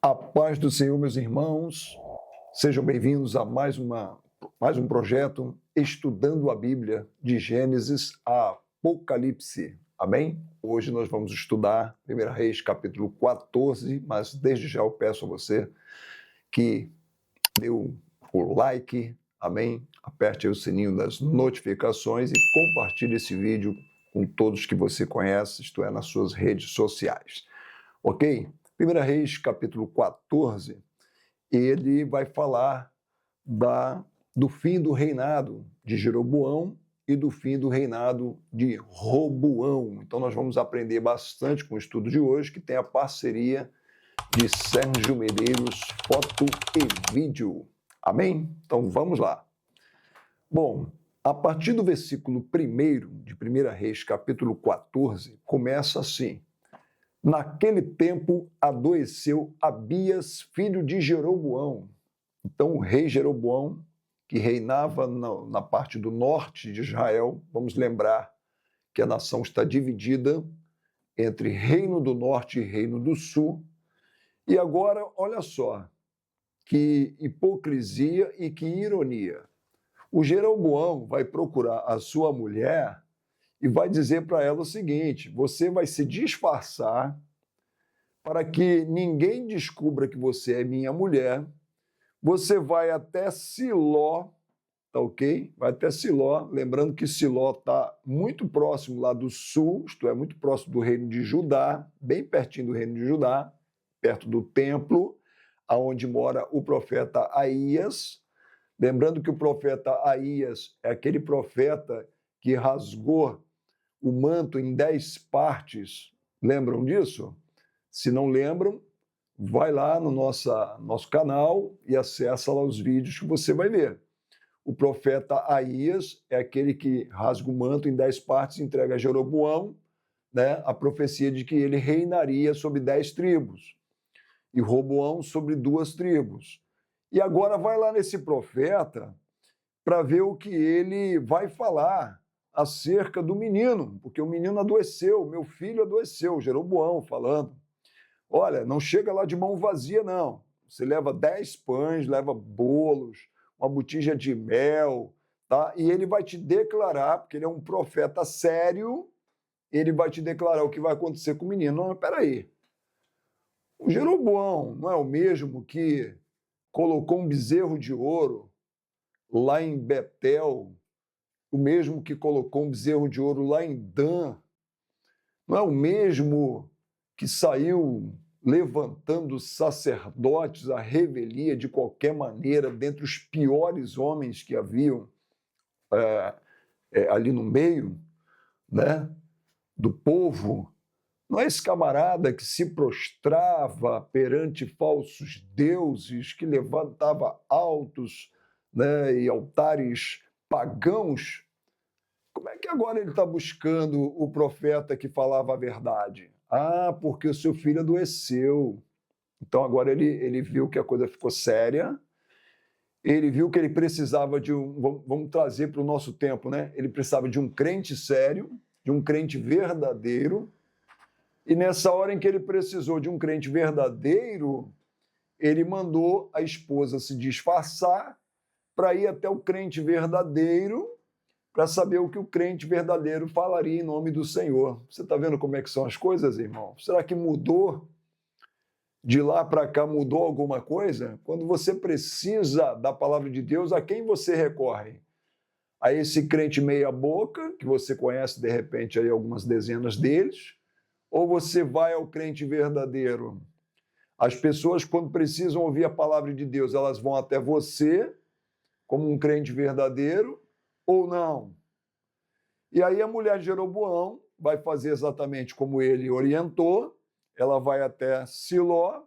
A paz do Senhor, meus irmãos, sejam bem-vindos a mais um projeto Estudando a Bíblia, de Gênesis a Apocalipse. Amém? Hoje nós vamos estudar 1 Reis, capítulo 14, mas desde já eu peço a você que dê o like, amém? Aperte aí o sininho das notificações e compartilhe esse vídeo com todos que você conhece, isto é, nas suas redes sociais. Ok? 1 Reis, capítulo 14, ele vai falar do fim do reinado de Jeroboão e do fim do reinado de Roboão. Então nós vamos aprender bastante com o estudo de hoje, que tem a parceria de Sérgio Medeiros, foto e vídeo. Amém? Então vamos lá. Bom, a partir do versículo 1 de 1 Reis, capítulo 14, começa assim: Naquele tempo adoeceu Abias, filho de Jeroboão. Então o rei Jeroboão, que reinava na parte do norte de Israel, vamos lembrar que a nação está dividida entre reino do norte e reino do sul. E agora, olha só, que hipocrisia e que ironia. O Jeroboão vai procurar a sua mulher e vai dizer para ela o seguinte: você vai se disfarçar para que ninguém descubra que você é minha mulher, você vai até Siló, tá ok? Vai até Siló, lembrando que Siló está muito próximo lá do sul, isto é, muito próximo do reino de Judá, bem pertinho do reino de Judá, perto do templo, aonde mora o profeta Aías. Lembrando que o profeta Aías é aquele profeta que rasgou o manto em 10 partes. Lembram disso? Se não lembram, vai lá no nosso canal e acessa lá os vídeos que você vai ver. O profeta Aías é aquele que rasga o manto em 10 partes e entrega a Jeroboão, né, a profecia de que ele reinaria sobre 10 tribos e Roboão sobre 2 tribos. E agora vai lá nesse profeta para ver o que ele vai falar acerca do menino, porque o menino adoeceu, meu filho adoeceu, Jeroboão falando. Olha, não chega lá de mão vazia, não. Você leva 10 pães, leva bolos, uma botija de mel, tá? E ele vai te declarar, porque ele é um profeta sério, ele vai te declarar o que vai acontecer com o menino. Não, mas peraí. O Jeroboão não é o mesmo que colocou um bezerro de ouro lá em Betel, o mesmo que colocou um bezerro de ouro lá em Dan? Não é o mesmo que saiu levantando sacerdotes à revelia de qualquer maneira, dentre os piores homens que haviam ali no meio, né, do povo? Não é esse camarada que se prostrava perante falsos deuses, que levantava altos, né, e altares pagãos? Como é que agora ele está buscando o profeta que falava a verdade? Ah, porque o seu filho adoeceu. Então agora ele viu que a coisa ficou séria, ele viu que ele precisava de vamos trazer para o nosso tempo, né? Ele precisava de um crente sério, de um crente verdadeiro, e nessa hora em que ele precisou de um crente verdadeiro, ele mandou a esposa se disfarçar para ir até o crente verdadeiro, para saber o que o crente verdadeiro falaria em nome do Senhor. Você está vendo como é que são as coisas, irmão? Será que mudou? De lá para cá mudou alguma coisa? Quando você precisa da palavra de Deus, a quem você recorre? A esse crente meia boca, que você conhece de repente aí algumas dezenas deles, ou você vai ao crente verdadeiro? As pessoas, quando precisam ouvir a palavra de Deus, elas vão até você, como um crente verdadeiro, ou não? E aí a mulher de Jeroboão vai fazer exatamente como ele orientou, ela vai até Siló,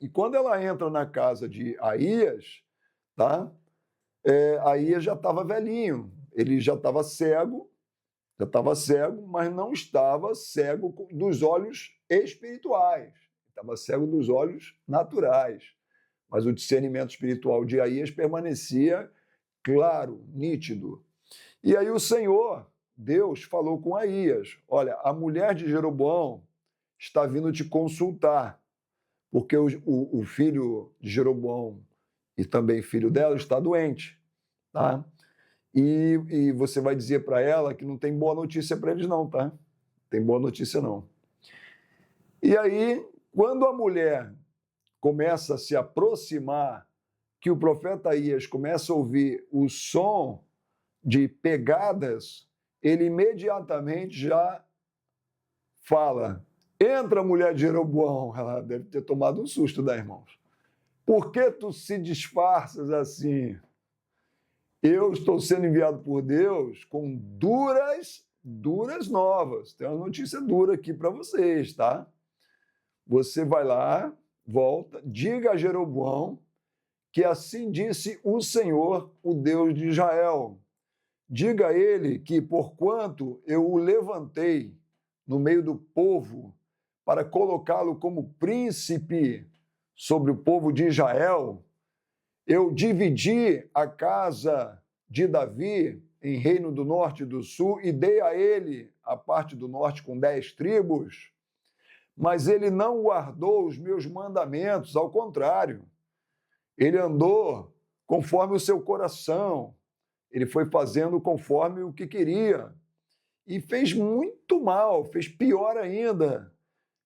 e quando ela entra na casa de Aías, tá? Aías já estava velhinho, ele já estava cego, mas não estava cego dos olhos espirituais, estava cego dos olhos naturais. Mas o discernimento espiritual de Aías permanecia claro, nítido. E aí o Senhor, Deus, falou com Aías: olha, a mulher de Jeroboão está vindo te consultar, porque o filho de Jeroboão e também filho dela está doente, tá? E você vai dizer para ela que não tem boa notícia para eles não, tá? Tem boa notícia não. E aí, quando a mulher começa a se aproximar, que o profeta Aías começa a ouvir o som de pegadas, ele imediatamente já fala: entra, mulher de Jeroboão. Ela deve ter tomado um susto, né, irmãos? Por que tu se disfarças assim? Eu estou sendo enviado por Deus com duras novas. Tem uma notícia dura aqui para vocês, tá? Você vai lá, volta, diga a Jeroboão que assim disse o Senhor, o Deus de Israel. Diga a ele que, porquanto eu o levantei no meio do povo para colocá-lo como príncipe sobre o povo de Israel, eu dividi a casa de Davi em reino do norte e do sul e dei a ele a parte do norte com 10 tribos, mas ele não guardou os meus mandamentos, ao contrário, ele andou conforme o seu coração, ele foi fazendo conforme o que queria e fez muito mal, fez pior ainda.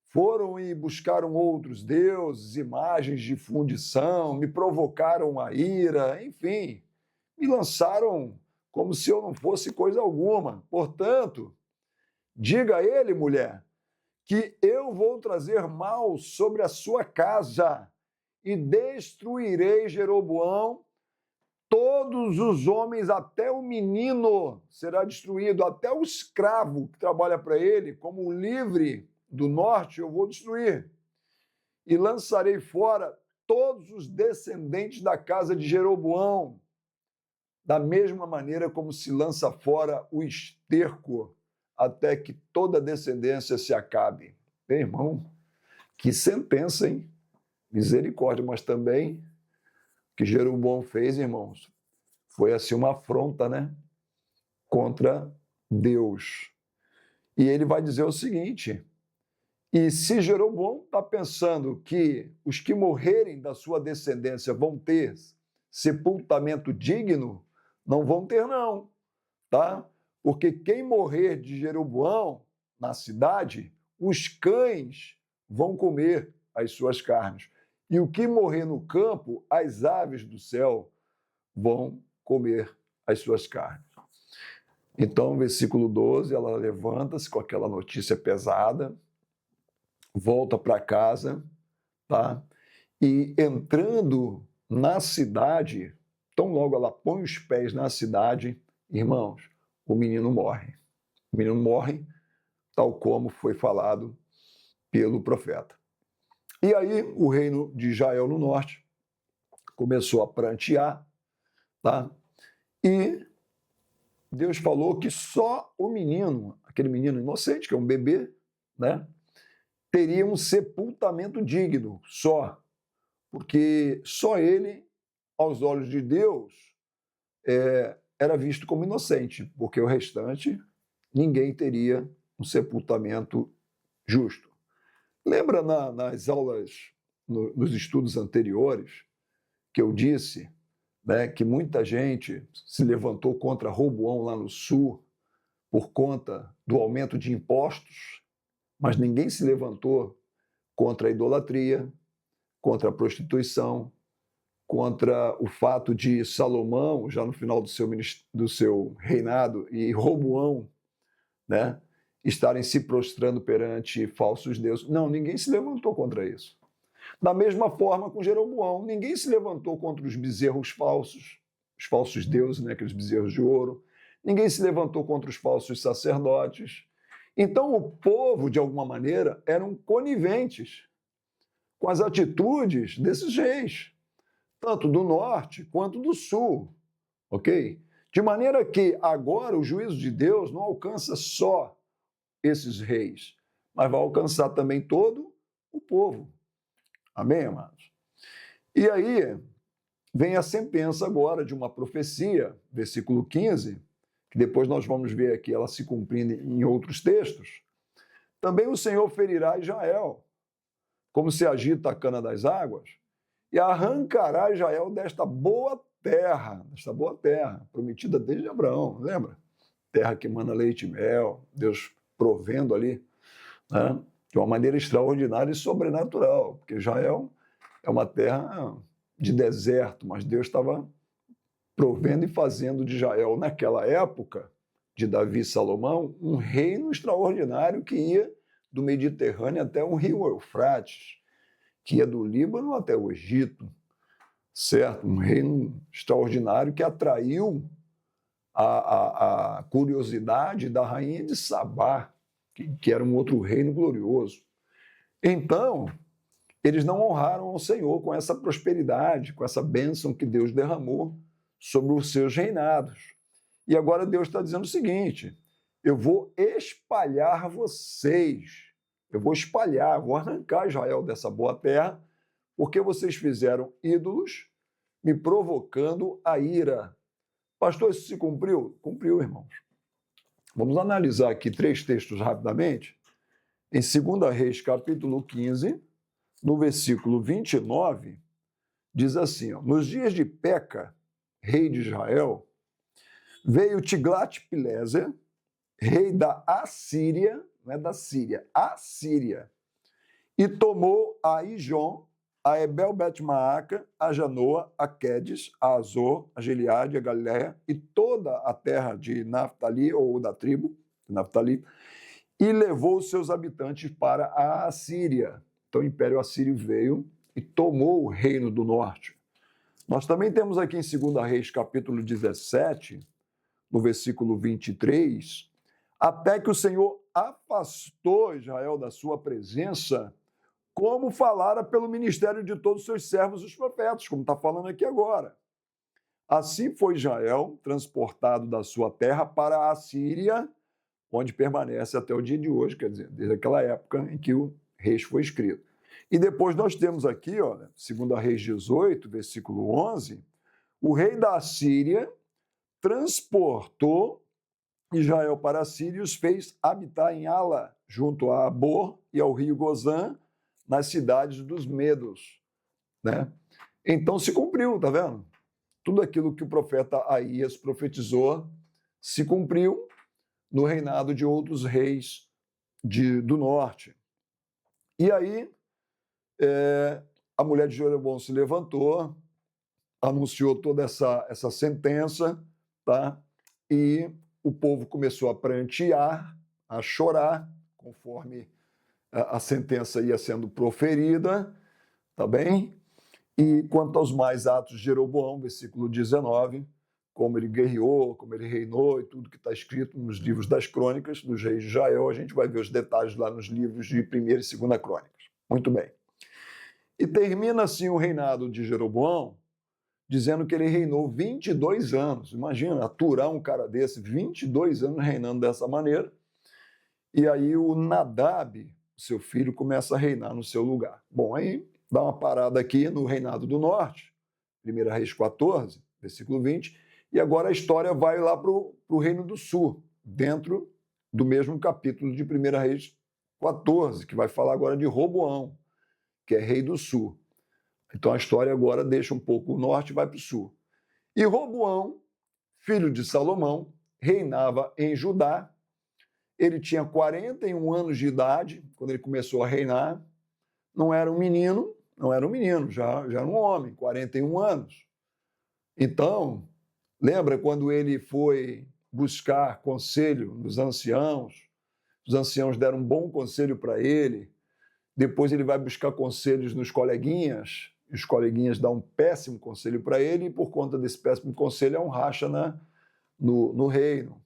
Foram e buscaram outros deuses, imagens de fundição, me provocaram a ira, enfim, me lançaram como se eu não fosse coisa alguma. Portanto, diga a ele, mulher, que eu vou trazer mal sobre a sua casa e destruirei Jeroboão. Todos os homens, até o menino, será destruído, até o escravo que trabalha para ele, como o livre do norte, eu vou destruir. E lançarei fora todos os descendentes da casa de Jeroboão, da mesma maneira como se lança fora o esterco, até que toda descendência se acabe. Bem, irmão, que sentença, hein? Misericórdia, mas também o que Jeroboão fez, irmãos, foi assim uma afronta, né? Contra Deus. E ele vai dizer o seguinte: e se Jeroboão está pensando que os que morrerem da sua descendência vão ter sepultamento digno, não vão ter não, tá? Porque quem morrer de Jeroboão na cidade, os cães vão comer as suas carnes. E o que morrer no campo, as aves do céu vão comer as suas carnes. Então, versículo 12, ela levanta-se com aquela notícia pesada, volta para casa, tá? E entrando na cidade, tão logo ela põe os pés na cidade, irmãos, o menino morre. O menino morre, tal como foi falado pelo profeta. E aí o reino de Israel no norte começou a prantear, tá? E Deus falou que só o menino, aquele menino inocente, que é um bebê, né, teria um sepultamento digno, só. Porque só ele, aos olhos de Deus, era visto como inocente, porque o restante, ninguém teria um sepultamento justo. Lembra nas aulas, nos estudos anteriores, que eu disse, né, que muita gente se levantou contra Roboão lá no sul por conta do aumento de impostos, mas ninguém se levantou contra a idolatria, contra a prostituição, contra o fato de Salomão, já no final do seu reinado, e Roboão, né, estarem se prostrando perante falsos deuses. Não, ninguém se levantou contra isso. Da mesma forma com Jeroboão, ninguém se levantou contra os bezerros falsos, os falsos deuses, né, aqueles bezerros de ouro. Ninguém se levantou contra os falsos sacerdotes. Então o povo, de alguma maneira, eram coniventes com as atitudes desses reis, tanto do norte quanto do sul, ok? De maneira que agora o juízo de Deus não alcança só esses reis, mas vai alcançar também todo o povo. Amém, amados? E aí vem a sentença agora de uma profecia, versículo 15, que depois nós vamos ver aqui ela se cumprindo em outros textos. Também o Senhor ferirá Israel, como se agita a cana das águas, e arrancará Israel desta boa terra, prometida desde Abraão, lembra? Terra que emana leite e mel, Deus provendo ali, né? De uma maneira extraordinária e sobrenatural, porque Israel é uma terra de deserto, mas Deus estava provendo e fazendo de Israel, naquela época, de Davi e Salomão, um reino extraordinário que ia do Mediterrâneo até o rio Eufrates, que ia do Líbano até o Egito, certo? Um reino extraordinário que atraiu a curiosidade da rainha de Sabá, que era um outro reino glorioso. Então, eles não honraram ao Senhor com essa prosperidade, com essa bênção que Deus derramou sobre os seus reinados. E agora Deus está dizendo o seguinte: eu vou espalhar vocês, eu vou espalhar, vou arrancar Israel dessa boa terra, porque vocês fizeram ídolos, me provocando a ira. Pastor, isso se cumpriu? Cumpriu, irmãos. Vamos analisar aqui 3 textos rapidamente. Em 2 Reis, capítulo 15, no versículo 29, diz assim, ó, nos dias de Peca, rei de Israel, veio Tiglat-Pileser, rei da Assíria, não é da Síria, Assíria, e tomou a Ijon, a Ebel-Bet-Maaca, a Janoa, a Quedes, a Azor, a Gileade, a Galileia e toda a terra de Naftali, ou da tribo de Naftali, e levou os seus habitantes para a Assíria. Então o Império Assírio veio e tomou o reino do norte. Nós também temos aqui em 2 Reis, capítulo 17, no versículo 23, até que o Senhor afastou Israel da sua presença, como falara pelo ministério de todos os seus servos, os profetas, como está falando aqui agora. Assim foi Israel transportado da sua terra para a Assíria, onde permanece até o dia de hoje, quer dizer, desde aquela época em que o Reis foi escrito. E depois nós temos aqui, olha, 2 Reis 18, versículo 11, o rei da Assíria transportou Israel para a Síria e os fez habitar em Ala, junto a Abor e ao rio Gozã, nas cidades dos Medos, né? Então se cumpriu, tá vendo? Tudo aquilo que o profeta Aías profetizou se cumpriu no reinado de outros reis do norte. E aí a mulher de Jeroboão se levantou, anunciou toda essa sentença, tá? E o povo começou a prantear, a chorar, conforme a sentença ia sendo proferida, tá bem? E quanto aos mais atos de Jeroboão, versículo 19, como ele guerreou, como ele reinou e tudo que está escrito nos livros das crônicas dos reis de Israel, a gente vai ver os detalhes lá nos livros de 1ª e 2ª crônicas. Muito bem. E termina assim o reinado de Jeroboão, dizendo que ele reinou 22 anos. Imagina, aturar um cara desse, 22 anos reinando dessa maneira. E aí o Nadab, seu filho, começa a reinar no seu lugar. Bom, aí dá uma parada aqui no reinado do norte, 1 Reis 14, versículo 20, e agora a história vai lá para o reino do sul, dentro do mesmo capítulo de 1 Reis 14, que vai falar agora de Roboão, que é rei do sul. Então a história agora deixa um pouco o norte e vai para o sul. E Roboão, filho de Salomão, reinava em Judá. Ele tinha 41 anos de idade quando ele começou a reinar. Não era um menino, já era um homem, 41 anos. Então, lembra quando ele foi buscar conselho nos anciãos? Os anciãos deram um bom conselho para ele. Depois ele vai buscar conselhos nos coleguinhas. Os coleguinhas dão um péssimo conselho para ele e por conta desse péssimo conselho é um racha no reino.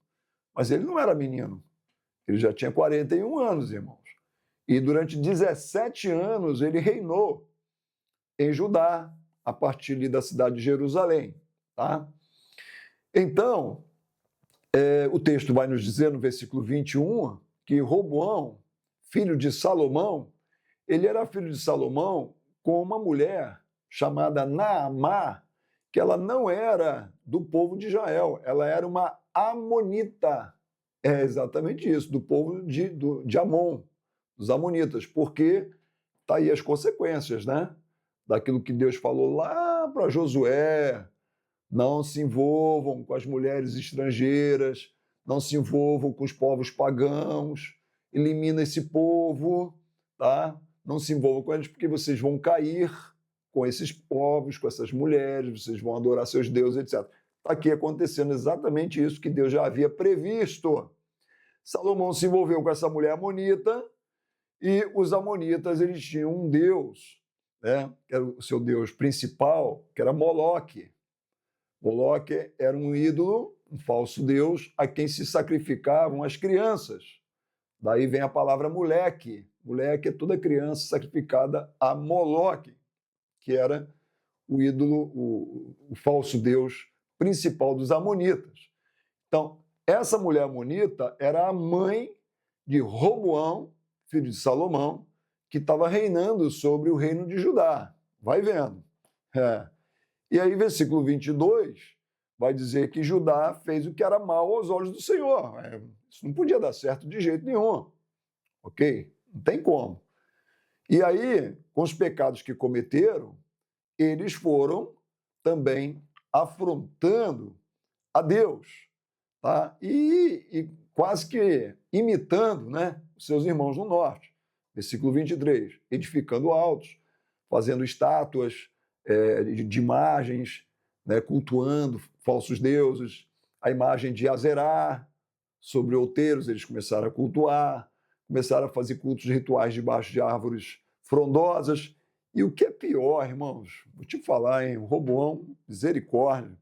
Mas ele não era menino. Ele já tinha 41 anos, irmãos. E durante 17 anos ele reinou em Judá, a partir da cidade de Jerusalém. Tá? Então, o texto vai nos dizer no versículo 21 que Roboão, filho de Salomão, ele era filho de Salomão com uma mulher chamada Naamá, que ela não era do povo de Israel, ela era uma amonita. É exatamente isso, do povo de Amon, dos amonitas, porque tá aí as consequências, né? Daquilo que Deus falou lá para Josué: não se envolvam com as mulheres estrangeiras, não se envolvam com os povos pagãos, elimina esse povo, tá? Não se envolvam com eles porque vocês vão cair com esses povos, com essas mulheres, vocês vão adorar seus deuses, etc. Está aqui acontecendo exatamente isso que Deus já havia previsto. Salomão se envolveu com essa mulher amonita e os amonitas eles tinham um deus, né? Que era o seu deus principal, que era Moloque. Moloque era um ídolo, um falso deus, a quem se sacrificavam as crianças. Daí vem a palavra moleque. Moleque é toda criança sacrificada a Moloque, que era o ídolo, o falso deus principal dos amonitas. Então, essa mulher amonita era a mãe de Roboão, filho de Salomão, que estava reinando sobre o reino de Judá. Vai vendo. E aí, versículo 22, vai dizer que Judá fez o que era mal aos olhos do Senhor. Isso não podia dar certo de jeito nenhum. Ok? Não tem como. E aí, com os pecados que cometeram, eles foram também afrontando a Deus, tá? E quase que imitando, né, os seus irmãos no norte. Versículo 23, edificando altos, fazendo estátuas de imagens, né, cultuando falsos deuses, a imagem de Azerá, sobre outeiros eles começaram a cultuar, começaram a fazer cultos rituais debaixo de árvores frondosas. E o que é pior, irmãos, vou te falar, hein? Roboão, misericórdia,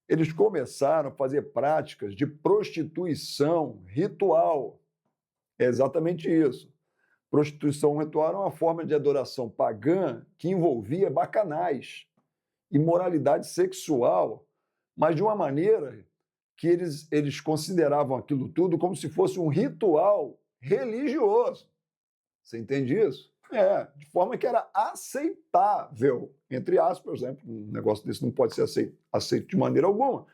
eles começaram a fazer práticas de prostituição ritual. É exatamente isso. Prostituição ritual era uma forma de adoração pagã que envolvia bacanais, imoralidade sexual, mas de uma maneira que eles consideravam aquilo tudo como se fosse um ritual religioso. Você entende isso? De forma que era aceitável, entre aspas, né? Um negócio desse não pode ser aceito de maneira alguma.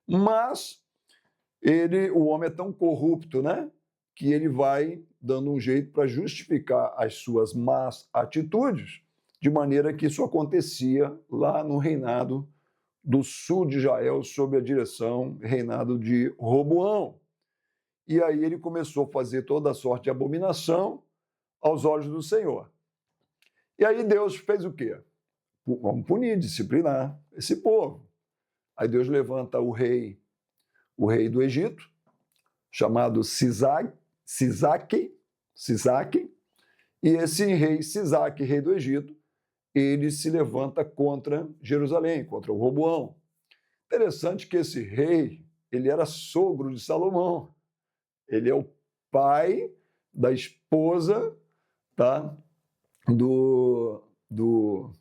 Mas o homem é tão corrupto, né? Que ele vai dando um jeito para justificar as suas más atitudes, de maneira que isso acontecia lá no reinado do sul de Israel, sob a direção, reinado de Roboão. E aí ele começou a fazer toda a sorte de abominação aos olhos do Senhor. E aí Deus fez o quê? Vamos punir, disciplinar esse povo. Aí Deus levanta o rei do Egito, chamado Sisaque, e esse rei Sisaque, rei do Egito, ele se levanta contra Jerusalém, contra o Roboão. Interessante que esse rei, ele era sogro de Salomão. Ele é o pai da esposa, tá, do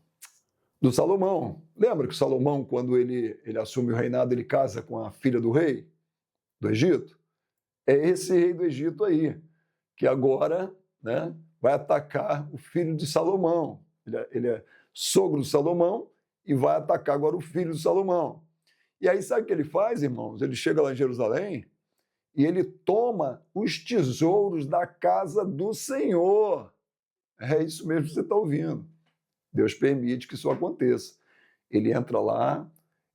Salomão. Lembra que Salomão, quando ele assume o reinado, ele casa com a filha do rei do Egito? É esse rei do Egito aí, que agora, né, vai atacar o filho de Salomão. Ele é sogro de Salomão e vai atacar agora o filho de Salomão. E aí sabe o que ele faz, irmãos? Ele chega lá em Jerusalém e ele toma os tesouros da casa do Senhor. É isso mesmo que você está ouvindo. Deus permite que isso aconteça. Ele entra lá,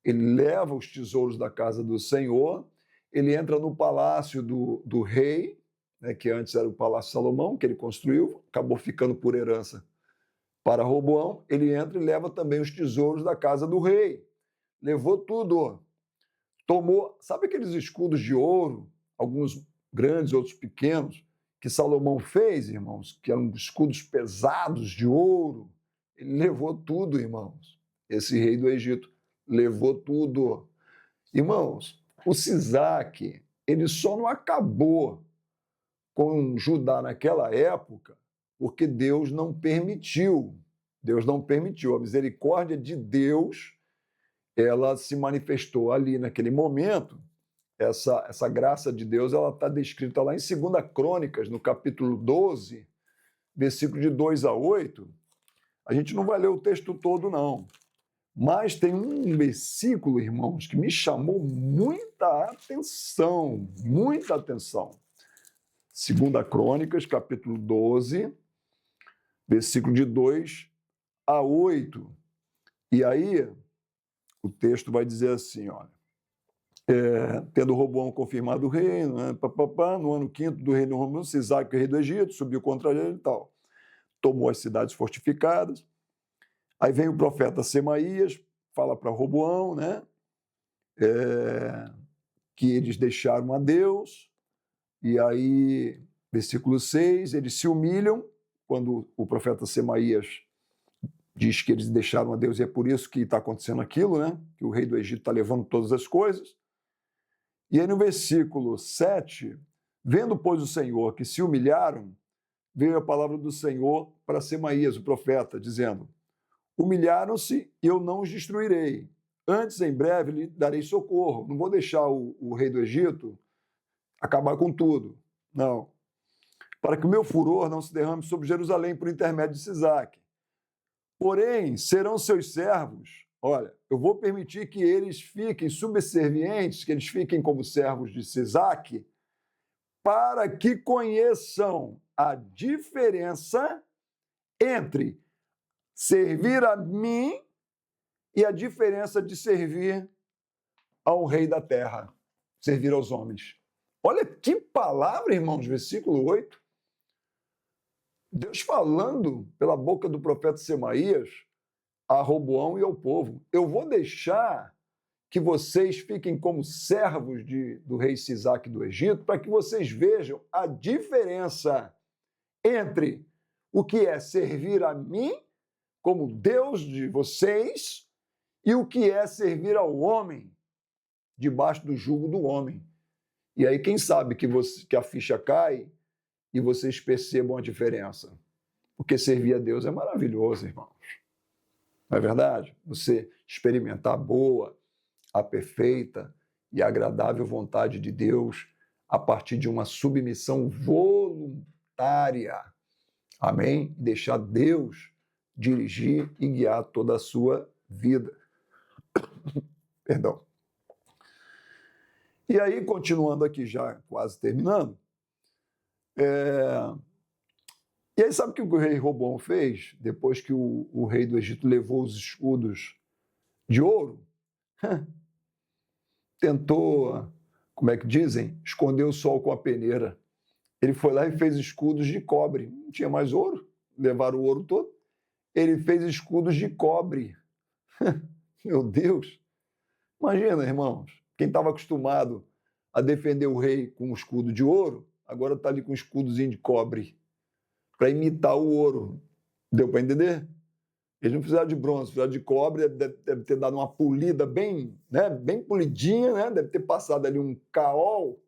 ele leva os tesouros da casa do Senhor, ele entra no palácio do rei, né, que antes era o Palácio Salomão, que ele construiu, acabou ficando por herança para Roboão. Ele entra e leva também os tesouros da casa do rei. Levou tudo. Tomou, sabe aqueles escudos de ouro, alguns grandes, outros pequenos, que Salomão fez, irmãos, que eram escudos pesados de ouro? Ele levou tudo, irmãos. Esse rei do Egito levou tudo. Irmãos, o Sisaque, ele só não acabou com Judá naquela época porque Deus não permitiu. Deus não permitiu. A misericórdia de Deus, ela se manifestou ali naquele momento. Essa graça de Deus, ela está descrita lá em 2 Crônicas, no capítulo 12, versículo de 2 a 8. A gente não vai ler o texto todo, não. Mas tem um versículo, irmãos, que me chamou muita atenção, muita atenção. 2 Crônicas, capítulo 12, versículo de 2 a 8. E aí, o texto vai dizer assim, olha, tendo Roboão confirmado o reino, né, no ano 5º do reino romano, Sisaque, rei do Egito, subiu contra ele e tal. Tomou as cidades fortificadas. Aí vem o profeta Semaías, fala para Roboão, né, que eles deixaram a Deus. E aí, versículo 6, eles se humilham, quando o profeta Semaías diz que eles deixaram a Deus, e é por isso que está acontecendo aquilo, né, que o rei do Egito está levando todas as coisas. E aí no versículo 7, vendo, pois, o Senhor que se humilharam, veio a palavra do Senhor para Semaías, o profeta, dizendo: humilharam-se e eu não os destruirei. Antes, em breve, lhe darei socorro. Não vou deixar o rei do Egito acabar com tudo. Não. Para que o meu furor não se derrame sobre Jerusalém por intermédio de Sisaque. Porém, serão seus servos. Olha, eu vou permitir que eles fiquem subservientes, que eles fiquem como servos de Sisaque, para que conheçam a diferença entre servir a mim e a diferença de servir ao rei da terra, servir aos homens. Olha que palavra, irmãos, versículo 8. Deus falando pela boca do profeta Semaías a Roboão e ao povo: eu vou deixar que vocês fiquem como servos do rei Sisaque do Egito, para que vocês vejam a diferença entre o que é servir a mim como Deus de vocês e o que é servir ao homem debaixo do jugo do homem. E aí, quem sabe que a ficha cai e vocês percebam a diferença. Porque servir a Deus é maravilhoso, irmãos. Não é verdade? Você experimentar a boa, a perfeita e agradável vontade de Deus a partir de uma submissão voluntária. Amém? Deixar Deus dirigir e guiar toda a sua vida. Perdão. E aí, continuando aqui, já quase terminando, e aí sabe o que o rei Roboão fez? Depois que o rei do Egito levou os escudos de ouro, tentou, como é que dizem? Esconder o sol com a peneira. Ele foi lá e fez escudos de cobre. Não tinha mais ouro, levaram o ouro todo. Ele fez escudos de cobre. Meu Deus! Imagina, irmãos, quem estava acostumado a defender o rei com um escudo de ouro, agora está ali com um escudozinho de cobre, para imitar o ouro. Deu para entender? Eles não fizeram de bronze, fizeram de cobre, deve ter dado uma polida bem, né, bem polidinha, né, deve ter passado ali um caol,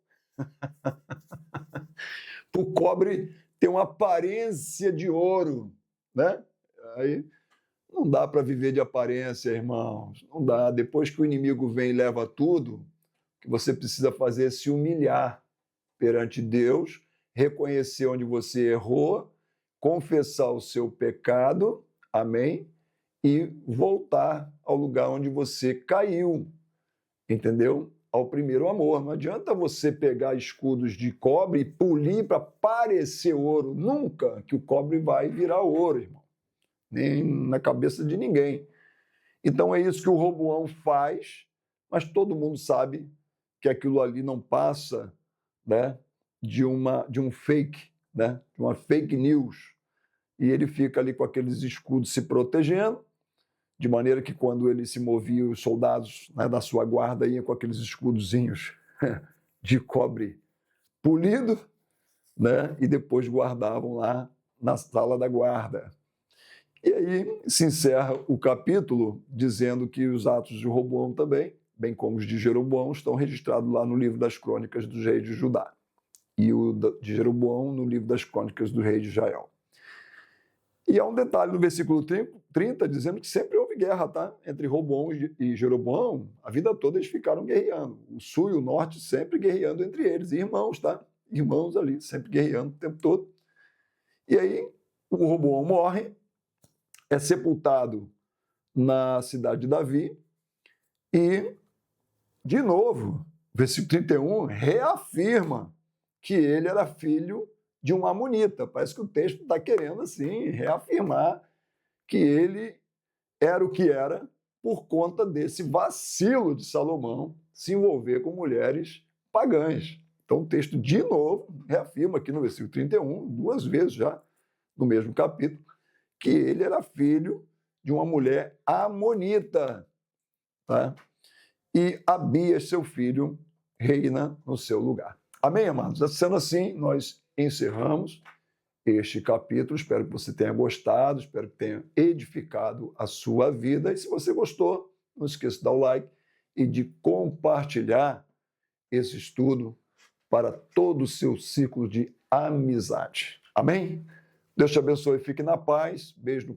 para o cobre ter uma aparência de ouro, né? Aí não dá para viver de aparência, irmãos, não dá. Depois que o inimigo vem e leva tudo, o que você precisa fazer é se humilhar perante Deus, reconhecer onde você errou, confessar o seu pecado, amém? E voltar ao lugar onde você caiu, entendeu? Ao primeiro amor. Não adianta você pegar escudos de cobre e polir para parecer ouro. Nunca que o cobre vai virar ouro, irmão. Nem na cabeça de ninguém. Então é isso que o Roboão faz, mas todo mundo sabe que aquilo ali não passa, né, de um fake, né, de uma fake news. E ele fica ali com aqueles escudos se protegendo, de maneira que quando ele se movia, os soldados, né, da sua guarda iam com aqueles escudozinhos de cobre polido, né, e depois guardavam lá na sala da guarda. E aí se encerra o capítulo dizendo que os atos de Roboão também, bem como os de Jeroboão, estão registrados lá no livro das crônicas dos reis de Judá. E o de Jeroboão no livro das crônicas do rei de Israel. E há um detalhe no versículo 30, dizendo que sempre houve guerra, tá? Entre Roboão e Jeroboão, a vida toda eles ficaram guerreando. O sul e o norte sempre guerreando entre eles. E irmãos, tá? Irmãos ali, sempre guerreando o tempo todo. E aí o Roboão morre, é sepultado na cidade de Davi e, de novo, versículo 31 reafirma que ele era filho de um amonita. Parece que o texto está querendo, assim, reafirmar que ele era o que era por conta desse vacilo de Salomão se envolver com mulheres pagãs. Então o texto, de novo, reafirma aqui no versículo 31, 2 vezes já, no mesmo capítulo, que ele era filho de uma mulher amonita, tá? E Abias, seu filho, reina no seu lugar. Amém, amados? Sendo assim, nós encerramos este capítulo. Espero que você tenha gostado, espero que tenha edificado a sua vida. E se você gostou, não esqueça de dar o like e de compartilhar esse estudo para todo o seu ciclo de amizade. Amém? Deus te abençoe, fique na paz. Beijo no